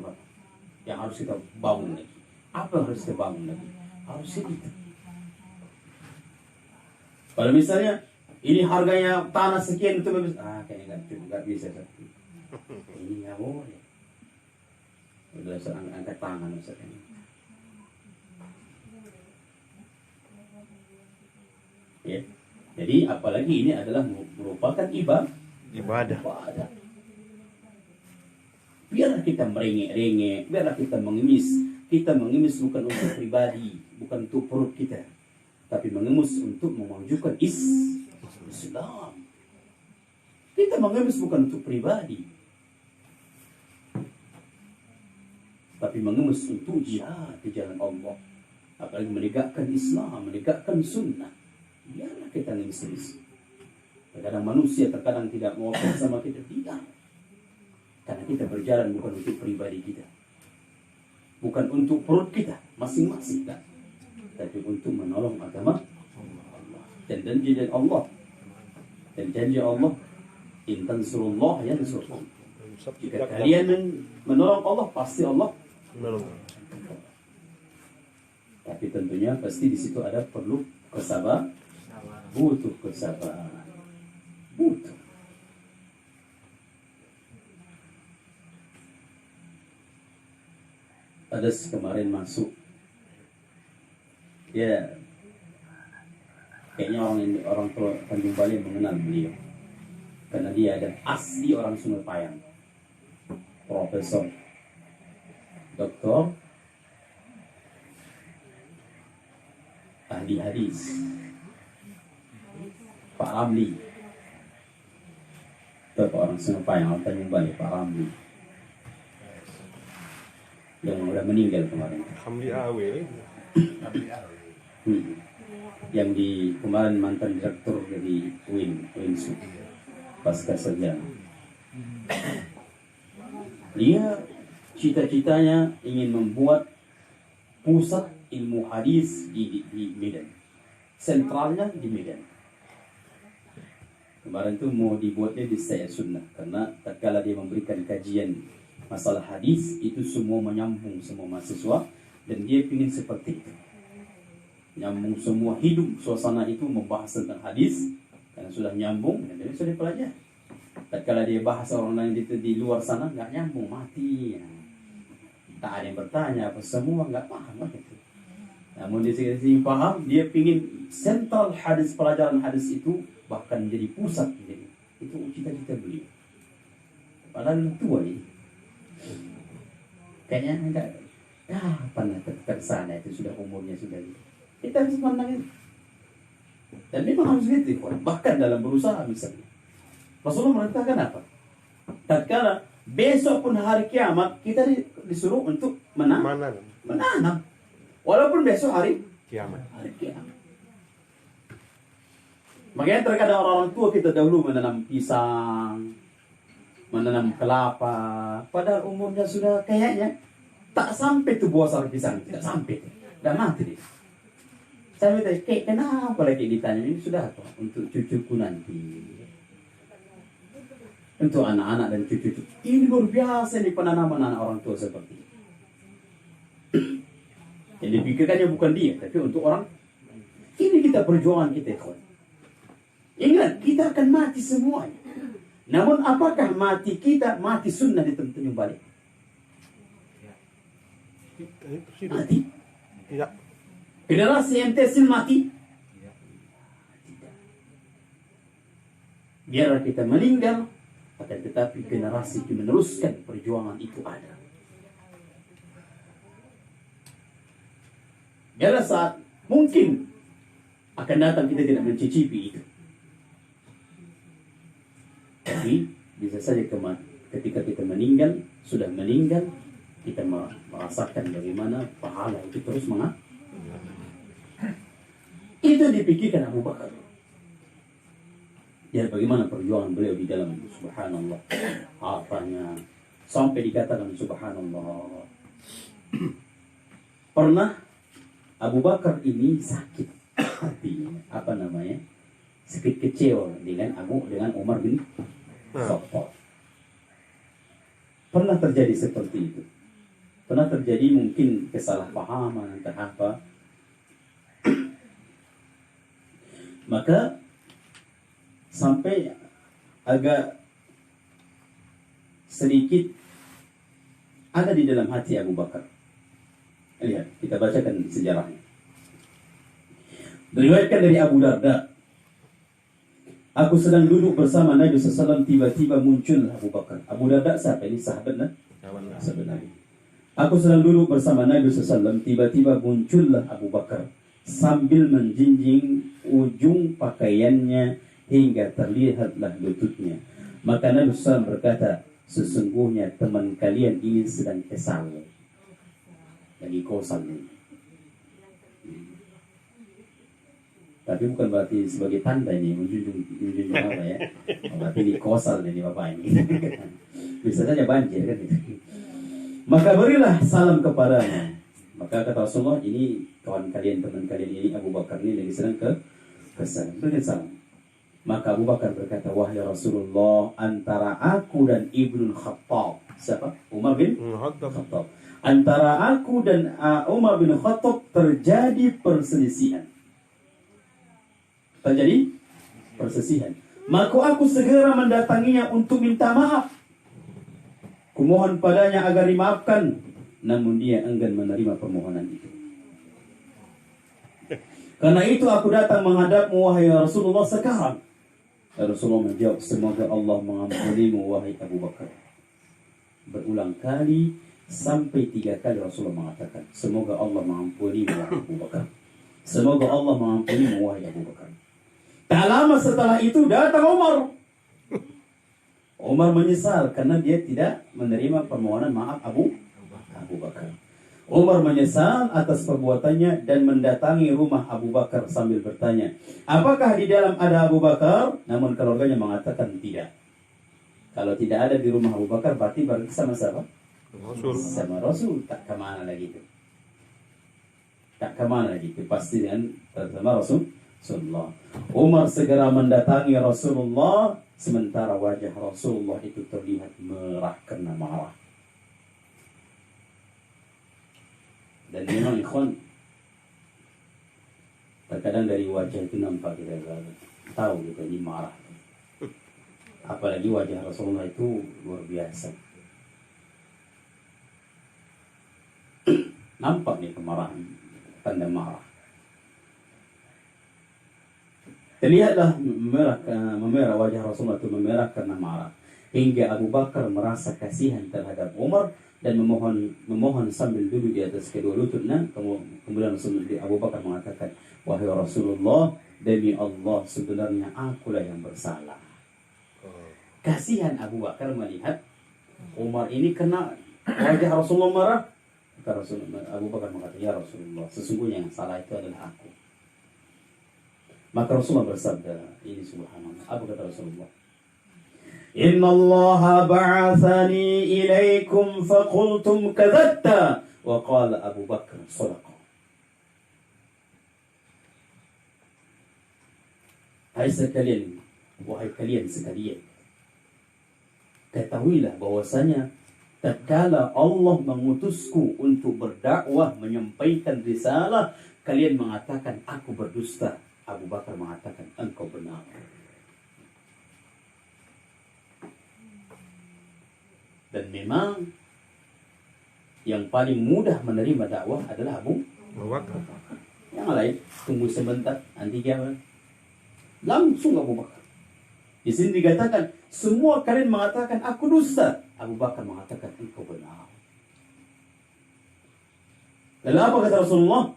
Speaker 1: harus kita bangun lagi, apa yang harus kita bangun lagi, harus kita. Kalau misalnya ini harganya tanah sekian itu kayaknya nggak bisa satu. Ini nggak boleh. Udah angkat tangan Ustaz ini. Ya. Jadi apalagi ini adalah merupakan ibadah. Biarlah kita merengek-rengek, biarlah kita mengemis. Kita mengemis bukan untuk pribadi, bukan untuk perut kita, tapi mengemis untuk memajukan Islam. Kita mengemis bukan untuk pribadi, tapi mengemis untuk jihad di jalan Allah. Apalagi menegakkan Islam, menegakkan sunnah. Biarlah kita ngemis-ngemis. Terkadang manusia terkadang tidak mau sama kita, tidak. Karena kita berjalan bukan untuk pribadi kita, bukan untuk perut kita masing-masing, kan? Tapi untuk menolong agama Allah. Dan janji Allah. Dan janji Allah, in tansurullah yansurkum. Jika kalian menolong Allah, pasti Allah menolong. Tapi tentunya pasti di situ ada perlu kesabaran. Butuh kesabaran. Butuh. Ada kemarin masuk. Ya, kayaknya orang Tanjung Balai mengenal beliau. Karena dia ada asli orang Sungai Payang. Profesor, doktor, ahli hadis, Pak Ramli. Itu orang Sungai Payang, orang Tanjung Balai, Pak Ramli. Yang sudah meninggal kemarin.
Speaker 2: Ramli Awe.
Speaker 1: Yang di kemarin mantan direktur dari UINSU pasca sarjana. Dia cita-citanya ingin membuat pusat ilmu hadis di Medan. Sentralnya di Medan. Kemarin itu mau dibuatnya di Syed Sunnah, karena tatkala dia memberikan kajian masalah hadis itu semua menyambung semua mahasiswa, dan dia ingin seperti itu. Nyambung semua, hidup suasana itu membahas tentang hadis karena sudah nyambung dan dia sudah pelajari. Tatkala dia bahas orang lain itu di luar sana nggak nyambung, mati ya. Tak ada yang bertanya apa, semua nggak paham gitu. Namun di sini paham, dia ingin sentral hadis, pelajaran hadis itu bahkan jadi pusat jadi. Itu cita-cita beliau. Padahal tua ini. Kayaknya enggak pernah tersana itu, sudah umurnya sudah gitu. Kita harus pandang itu. Dan memang harus gitu, bahkan dalam berusaha misalnya. Rasulullah merintahkan apa? Tatkala besok pun hari kiamat kita disuruh untuk menanam. Walaupun besok hari kiamat. Makanya terkadang orang tua kita dahulu menanam pisang, menanam kelapa, padahal umurnya sudah kayaknya tak sampai tuh buah sari pisang, tidak sampai, dah mati dia. Saya tanya, kenapa lagi ditanya? Ini sudah apa? Untuk cucuku nanti. Untuk anak-anak dan cucu-cucu. Ini luar biasa nih penanaman anak orang tua seperti ini. Yang dipikirkannya bukan dia, tapi untuk orang. Ini kita perjuangan kita, kawan. Ingat, kita akan mati semuanya. Namun apakah mati kita, mati sunnah di tentunya balik? Mati.
Speaker 2: Tidak.
Speaker 1: Generasi ente mati? Tidak. Biarlah kita meninggal, akan tetapi generasi yang meneruskan perjuangan itu ada. Biarlah saat mungkin akan datang kita tidak mencicipi itu. Tapi bisa saja ketika kita meninggal, sudah meninggal, kita merasakan bagaimana pahala itu terus mengalir. Itu dipikirkan Abu Bakar. Ya, bagaimana perjuangan beliau di dalam itu, subhanallah. Hartanya sampai dikatakan subhanallah. Pernah Abu Bakar ini sakit hatinya, sakit kecewa dengan Umar bin Khattab. Pernah terjadi seperti itu. Pernah terjadi mungkin kesalahpahaman entah apa. Maka sampai agak sedikit ada di dalam hati Abu Bakar. Lihat, kita bacakan sejarahnya. Diriwayatkan dari Abu Darda, aku sedang duduk bersama Nabi SAW, tiba-tiba muncul Abu Bakar. Abu Darda siapa ini? Sahabat Nabi. Aku sedang duduk bersama Nabi SAW, tiba-tiba muncullah Abu Bakar sambil menjinjing ujung pakaiannya hingga terlihatlah lututnya. Maka Nabi SAW berkata, sesungguhnya teman kalian ini sedang kesal, lagi kosal. Tapi bukan berarti sebagai tanda ini menjunjung apa ya? Berarti ini kosal ini bapak ini. Bisa saja banjir kan itu. Maka berilah salam kepadanya. Maka kata Rasulullah, ini kawan kalian, teman kalian ini Abu Bakar ini lagi sedang kesal. Berikan salam. Maka Abu Bakar berkata, wahai Rasulullah, antara aku dan Ibnu Khattab. Siapa? Umar bin Khattab. Antara aku dan Umar bin Khattab terjadi perselisihan. Maka aku segera mendatanginya untuk minta maaf. Kumohon padanya agar dimaafkan. Namun dia enggan menerima permohonan itu. Karena itu aku datang menghadapmu wahai Rasulullah sekarang. Rasulullah menjawab, semoga Allah mengampunimu wahai Abu Bakar. Berulang kali sampai 3 kali Rasulullah mengatakan, semoga Allah mengampunimu wahai Abu Bakar. Semoga Allah mengampunimu wahai Abu Bakar. Tak lama setelah itu datang Umar. Umar menyesal karena dia tidak menerima permohonan maaf Abu Bakar. Umar menyesal atas perbuatannya dan mendatangi rumah Abu Bakar sambil bertanya, apakah di dalam ada Abu Bakar? Namun keluarganya mengatakan tidak. Kalau tidak ada di rumah Abu Bakar berarti sama siapa? Sama Rasul. Tak kemana lagi itu. Pasti dengan sama Rasulullah. Umar segera mendatangi Rasulullah, sementara wajah Rasulullah itu terlihat merah karena marah. Dan memang ikhwan, terkadang dari wajah itu nampak kita tahu kita ini marah. Apalagi wajah Rasulullah itu luar biasa. Nampak nih kemarahan, tanda marah. Terlihatlah memerah wajah Rasulullah itu memerah karena marah. Hingga Abu Bakar merasa kasihan terhadap Umar dan memohon sambil duduk di atas kedua lututnya. Kemudian Abu Bakar mengatakan, wahai Rasulullah, demi Allah sebenarnya akulah yang bersalah. Kasihan Abu Bakar melihat Umar ini kena wajah Rasulullah marah. Abu Bakar mengatakan, ya Rasulullah, sesungguhnya yang salah itu adalah aku. Maka Rasulullah bersabda, ini subhanallah. Apa kata Rasulullah? Inna Allah ba'athani ilaikum faqultum kadzatta wa qala Abu Bakar sadaqa. wahai kalian sekalian, ketahuilah bahwasanya tatkala Allah mengutusku untuk berdakwah, menyampaikan risalah, kalian mengatakan aku berdusta. Abu Bakar mengatakan engkau benar. Dan memang yang paling mudah menerima dakwah adalah Abu
Speaker 2: Bakar.
Speaker 1: Yang lain tunggu sebentar, nanti jangan. Langsung Abu Bakar. Di sini dikatakan semua kalian mengatakan aku dusta. Abu Bakar mengatakan engkau benar. Lalu apa kata Rasulullah?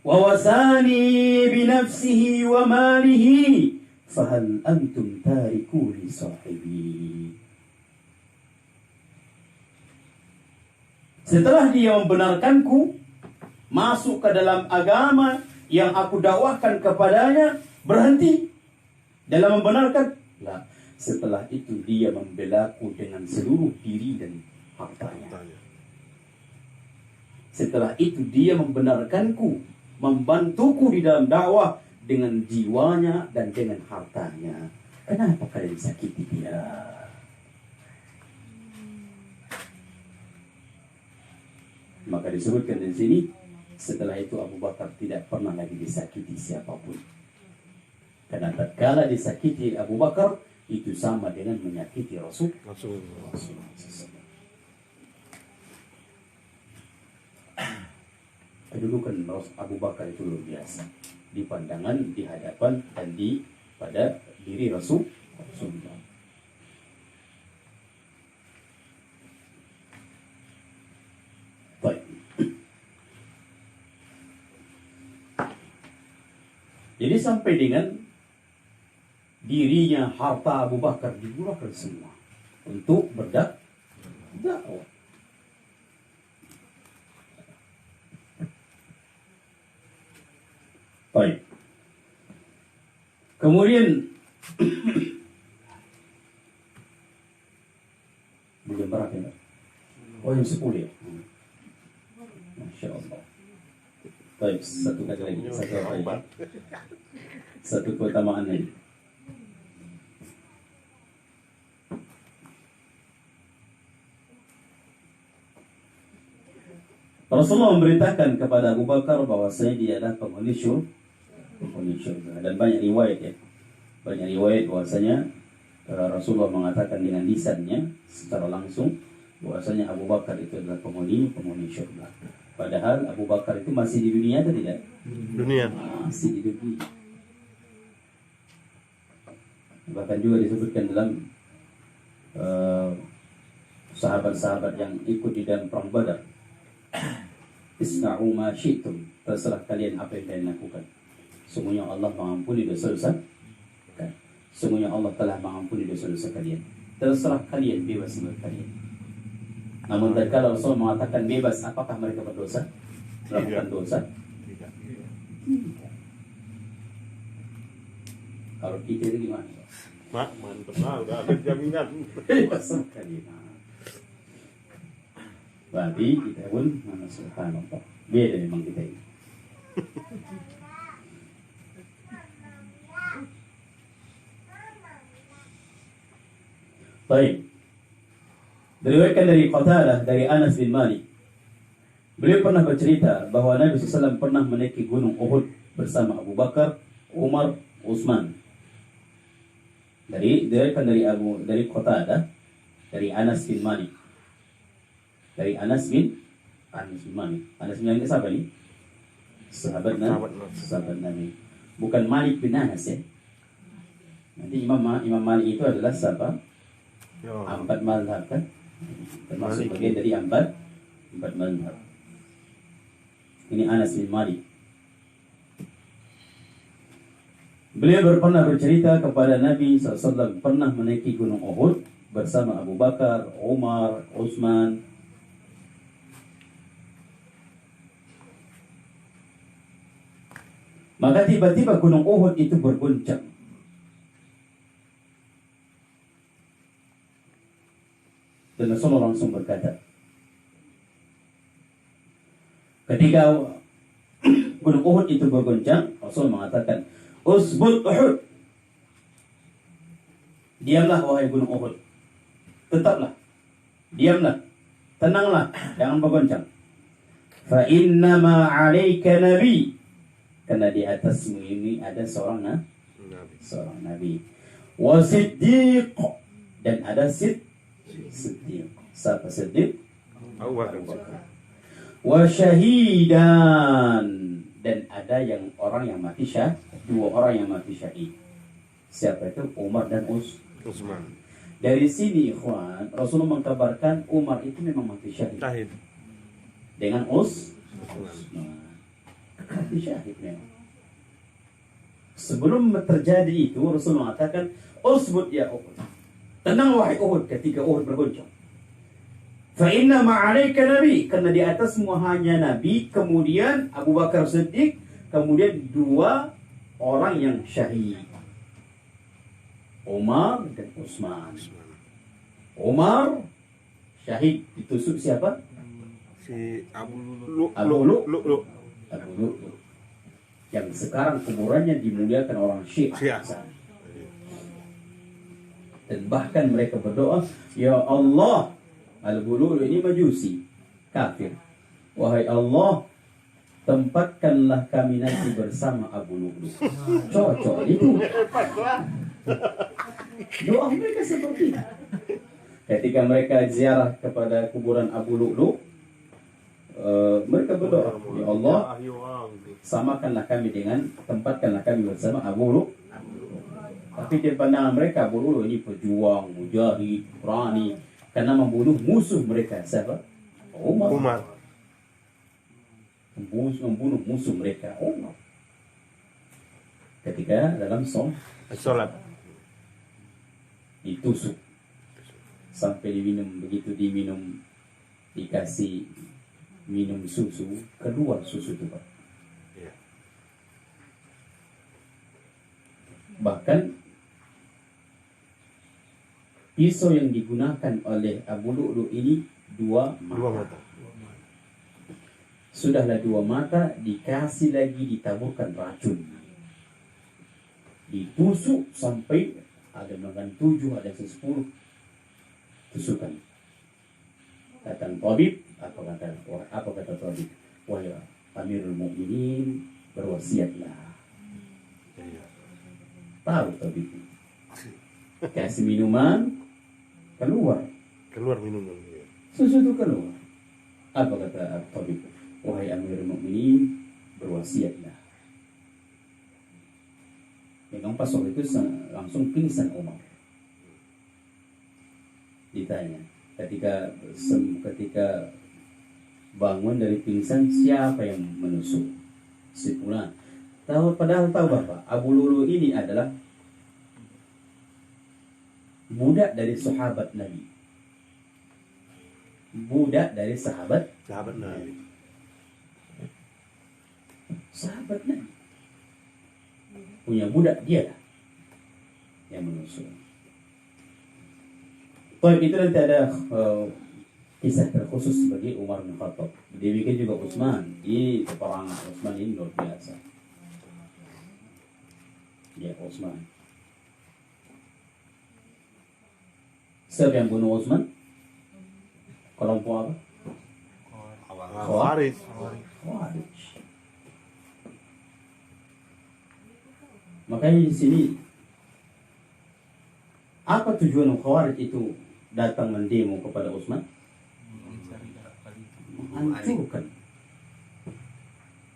Speaker 1: Wa wasani bi nafsihi wa malihi fahal antum tariku li sahibi. Setelah dia membenarkanku masuk ke dalam agama yang aku dakwahkan kepadanya, berhenti dalam membenarkan? Lah, setelah itu dia membelaku dengan seluruh diri dan hartanya. Setelah itu dia membenarkanku, membantuku di dalam dakwah dengan jiwanya dan dengan hartanya. Kenapa kalian sakiti dia? Maka disebutkan di sini, setelah itu Abu Bakar tidak pernah lagi disakiti siapapun. Karena tatkala disakiti Abu Bakar, itu sama dengan menyakiti Rasulullah. Kedudukan Abu Bakar itu luar biasa di pandangan, di hadapan, dan pada diri Rasulullah. Baik. Jadi sampai dengan dirinya, harta Abu Bakar digunakan semua untuk berdakwah. Baik. Kemudian jam berapa ya? Oh, jam 10 ya. Masya Allah. Baik, satu lagi. Satu keutamaan lagi. Rasulullah memberitakan kepada Abu Bakar bahwasanya dia adalah penghuni surga. Dan banyak riwayat bahwasanya Rasulullah mengatakan dengan lisannya secara langsung bahwasanya Abu Bakar itu adalah penghuni surga. Padahal Abu Bakar itu masih di dunia atau tidak?
Speaker 2: Dunia.
Speaker 1: Masih di dunia. Bahkan juga disebutkan dalam sahabat-sahabat yang ikut di dalam perang Badar. Isna'u ma syi'tum, terserah kalian apa yang kalian lakukan. Sungguhnya Allah mengampuni dosa-dosa. Sungguhnya Allah telah mengampuni dosa-dosa kalian. Terserah kalian, bebas menurut kalian. Namun tatkala Rasul mengatakan bebas, apakah mereka berdosa? Melakukan dosa? Kalau kita itu gimana?
Speaker 2: Pak, mantap lah, udah ada jaminan.
Speaker 1: Bebas kalian. Berarti kita pun mana subhanallah. Beda memang kita ini. Baik. Diriwayatkan dari Qatadah dari Anas bin Malik. Beliau pernah bercerita bahwa Nabi SAW pernah menaiki gunung Uhud bersama Abu Bakar, Umar, Utsman. Diriwayatkan dari Qatadah dari Anas bin Malik. Dari Anas bin Malik. Anas bin Malik siapa ini? Sahabat Nabi. Bukan Malik bin Anas ya. Nanti Imam Malik itu adalah siapa? Empat mazhab kan? Termasuk bagian dari empat mazhab. Ini Anas bin Malik. Beliau pernah bercerita kepada Nabi SAW pernah menaiki gunung Uhud bersama Abu Bakar, Umar, Utsman. Maka tiba-tiba gunung Uhud itu berguncang. Dan Rasulullah langsung berkata, ketika gunung Uhud itu berguncang, Rasul mengatakan, Usbut Uhud. Diamlah wahai gunung Uhud. Tetaplah. Diamlah. Tenanglah, jangan bergoncang. Fa innama 'alaika nabi. Karena di atasmu ini ada seorang nabi. Wa siddiq, dan ada siddiq. Siapa siddiq?
Speaker 2: Abu Bakar.
Speaker 1: Wa syahidan, dan ada orang yang mati syahid, 2 orang yang mati syahid. Siapa itu? Umar dan
Speaker 2: Utsman.
Speaker 1: Dari sini ikhwan, Rasulullah mengkabarkan Umar itu memang mati syahid.
Speaker 2: Syahid.
Speaker 1: Dengan mati syahid memang. Sebelum terjadi itu, Rasulullah mengatakan, "Usbut ya Uhud." Tenang wahai Uhud, ketika Uhud bergoncang. Fa inna ma'alaika nabi, karena di atasmu hanya nabi, kemudian Abu Bakar Siddiq, kemudian 2 orang yang syahid. Umar dan Utsman. Umar syahid ditusuk siapa?
Speaker 2: Si Abu
Speaker 1: Lu.
Speaker 2: Lu.
Speaker 1: Abu Lu. Yang sekarang kuburannya dimuliakan orang Syiah. Dan bahkan mereka berdoa, "Ya Allah, Al-Bulul ini majusi, kafir. Wahai Allah, tempatkanlah kami nanti bersama Abu Lu'lu." Cocok itu. Doa mereka seperti itu. Ketika mereka ziarah kepada kuburan Abu Lu'lu, mereka berdoa, "Ya Allah, samakanlah kami tempatkanlah kami bersama Abu Lu'lu." Tapi di pandangan mereka Abu Lu'lu ini pejuang, mujahid, berani, karena membunuh musuh mereka. Siapa? Umar. Membunuh musuh mereka, Umar. Ketika dalam
Speaker 2: Salat.
Speaker 1: ditusuk sampai begitu diminum, dikasih minum susu, keluar susu itu, Pak.
Speaker 2: Ya.
Speaker 1: Bahkan pisau yang digunakan oleh Abu Lu'lu ini 2 mata. Sudahlah 2 mata, dikasih lagi ditaburkan racun. Ditusuk sampai ada makan 7, ada 10 tusukan. Datang tabib, apa kata tabib? Wahai Amirul Mukminin, berwasiatlah. Tahu tabib. Kasih minuman, keluar
Speaker 2: minuman.
Speaker 1: susu itu keluar. Apa kata tabib? Wahai Amirul Mukminin, berwasiatlah. Memang pas waktu itu langsung pingsan Umar. Ditanya, ketika bangun dari pingsan, siapa yang menusuk? Si fulan. Padahal tahu Bapak, Abu Lu'lu ini adalah budak dari sahabat Nabi. Budak dari sahabat
Speaker 2: Nabi.
Speaker 1: Sahabat Nabi. Punya budak dia lah yang menusuk. Itu nanti ada kisah terkhusus bagi Umar bin Khattab. Demikian juga Utsman. Ini peperangan Utsman ini luar biasa. Ya, Utsman. Siapa yang bunuh Utsman? Kelompok apa?
Speaker 2: Khawarij.
Speaker 1: Makanya di sini apa tujuan Khawarij itu datang mendemo kepada Utsman?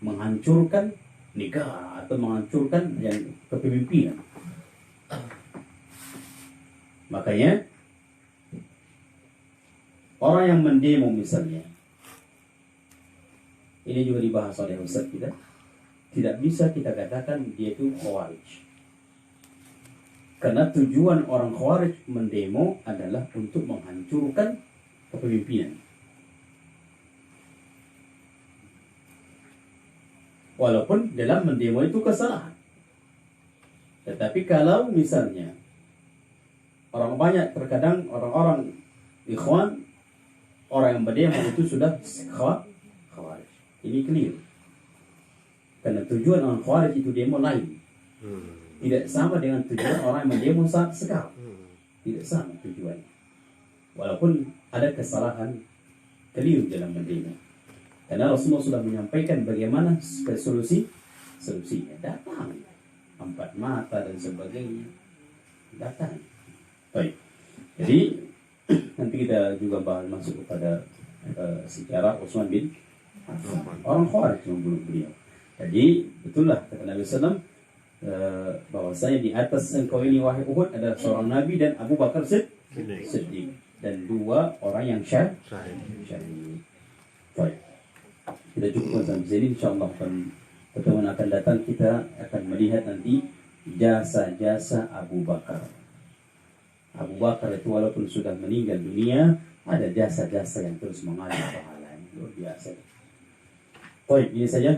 Speaker 1: Menghancurkan negara atau menghancurkan yang kepemimpinan. Makanya orang yang mendemo misalnya, ini juga dibahas oleh Ustaz kita, tidak bisa kita katakan dia itu Khawarij. Karena tujuan orang Khawarij mendemo adalah untuk menghancurkan kepemimpinan. Walaupun dalam mendemo itu kesalahan. Tetapi kalau misalnya terkadang orang-orang ikhwan, orang yang berdemo itu sudah Khawarij. Ini keliru. Karena tujuan orang Khawarij itu demo lain. Tidak sama dengan tujuan orang yang mendemo saat sekarang. Tidak sama tujuannya. Walaupun ada kesalahan keliru dalam mendemo. Karena Rasulullah sudah menyampaikan bagaimana solusinya. Datang 4 mata dan sebagainya. Datang. Baik. Jadi nanti kita juga bakal masuk kepada sejarah Utsman bin Affan. Orang Khawarij membunuh beliau. Jadi betullah kata Nabi SAW, bahwasanya di atas engkau ini wahai Uhud adalah seorang Nabi dan Abu Bakar Siddiq dan 2 orang yang syahid. Baik. Kita cukupkan sampai sini, insyaallah pertemuan akan datang kita akan melihat nanti jasa-jasa Abu Bakar. Abu Bakar itu walaupun sudah meninggal dunia, ada jasa-jasa yang terus mengalir pahalanya. Luar biasa. Baik, ini saja.